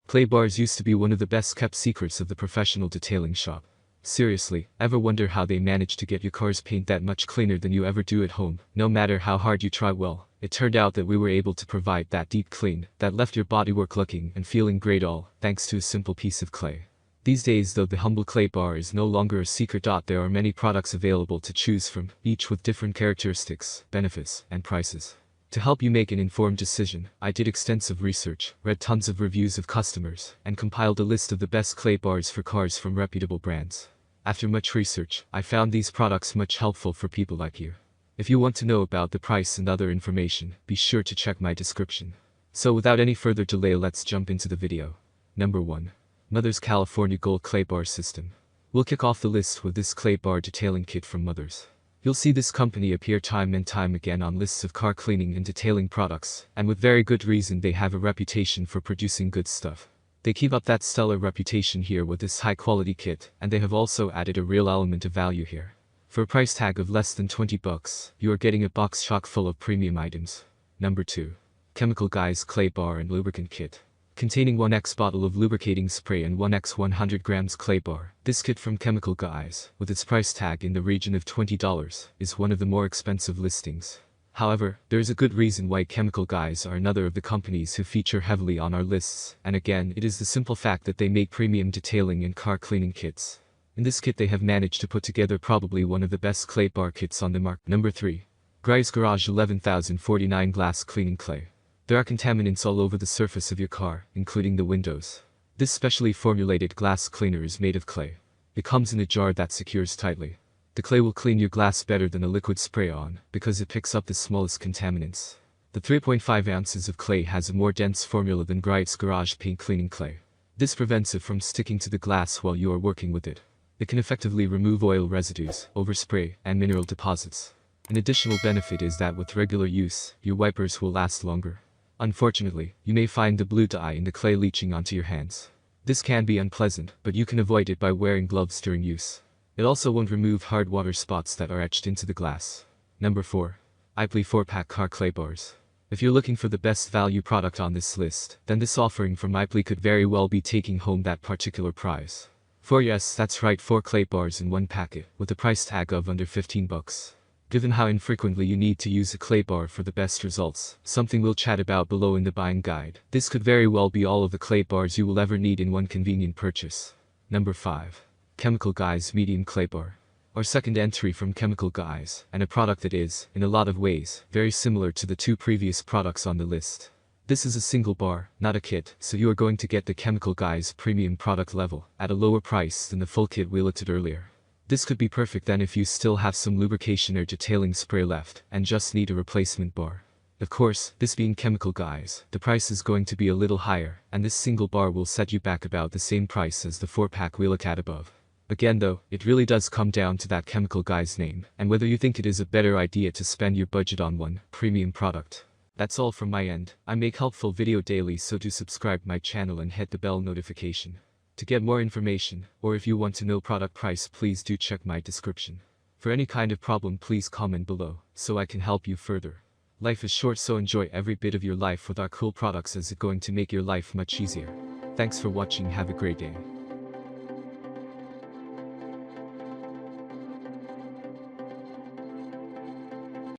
Clay bars used to be one of the best kept secrets of the professional detailing shop. Seriously, ever wonder how they managed to get your car's paint that much cleaner than you ever do at home? No matter how hard you try, well, it turned out that we were able to provide that deep clean that left your bodywork looking and feeling great, all thanks to a simple piece of clay. These days though, the humble clay bar is no longer a secret. There are many products available to choose from, each with different characteristics, benefits, and prices. To help you make an informed decision, I did extensive research, read tons of reviews of customers, and compiled a list of the best clay bars for cars from reputable brands. After much research, I found these products much helpful for people like you. If you want to know about the price and other information, be sure to check my description. So without any further delay, let's jump into the video. Number 1. Mother's California Gold Clay Bar System. We'll kick off the list with this clay bar detailing kit from Mother's. You'll see this company appear time and time again on lists of car cleaning and detailing products, and with very good reason. They have a reputation for producing good stuff. They keep up that stellar reputation here with this high quality kit, and they have also added a real element of value here. For a price tag of less than 20 bucks, you are getting a box chock full of premium items. Number 2. Chemical Guys Clay Bar and Lubricant Kit. Containing 1x bottle of lubricating spray and 1x 100 grams clay bar. This kit from Chemical Guys, with its price tag in the region of $20, is one of the more expensive listings. However, there is a good reason why Chemical Guys are another of the companies who feature heavily on our lists, and again, it is the simple fact that they make premium detailing and car cleaning kits. In this kit they have managed to put together probably one of the best clay bar kits on the market. Number 3. Guy's Garage 11049 Glass Cleaning Clay. There are contaminants all over the surface of your car, including the windows. This specially formulated glass cleaner is made of clay. It comes in a jar that secures tightly. The clay will clean your glass better than a liquid spray-on, because it picks up the smallest contaminants. The 3.5 ounces of clay has a more dense formula than Guy's Garage Paint Cleaning Clay. This prevents it from sticking to the glass while you are working with it. It can effectively remove oil residues, overspray, and mineral deposits. An additional benefit is that with regular use, your wipers will last longer. Unfortunately, you may find the blue dye in the clay leaching onto your hands. This can be unpleasant, but you can avoid it by wearing gloves during use. It also won't remove hard water spots that are etched into the glass. Number 4. Ipley 4-pack Car Clay Bars. If you're looking for the best value product on this list, then this offering from Ipley could very well be taking home that particular prize. Yes, that's right, 4 clay bars in one packet, with a price tag of under 15 bucks. Given how infrequently you need to use a clay bar for the best results, something we'll chat about below in the buying guide, this could very well be all of the clay bars you will ever need in one convenient purchase. Number 5. Chemical Guys Medium Clay Bar. Our second entry from Chemical Guys, and a product that is, in a lot of ways, very similar to the 2 previous products on the list. This is a single bar, not a kit, so you are going to get the Chemical Guys premium product level, at a lower price than the full kit we looked at earlier. This could be perfect then if you still have some lubrication or detailing spray left, and just need a replacement bar. Of course, this being Chemical Guys, the price is going to be a little higher, and this single bar will set you back about the same price as the 4-pack we look at above. Again though, it really does come down to that Chemical Guys name, and whether you think it is a better idea to spend your budget on one premium product. That's all from my end. I make helpful video daily, so do subscribe my channel and hit the bell notification. To get more information, or if you want to know product price, please do check my description. For any kind of problem, please comment below, so I can help you further. Life is short, so enjoy every bit of your life with our cool products, as it's going to make your life much easier. Thanks for watching, have a great day.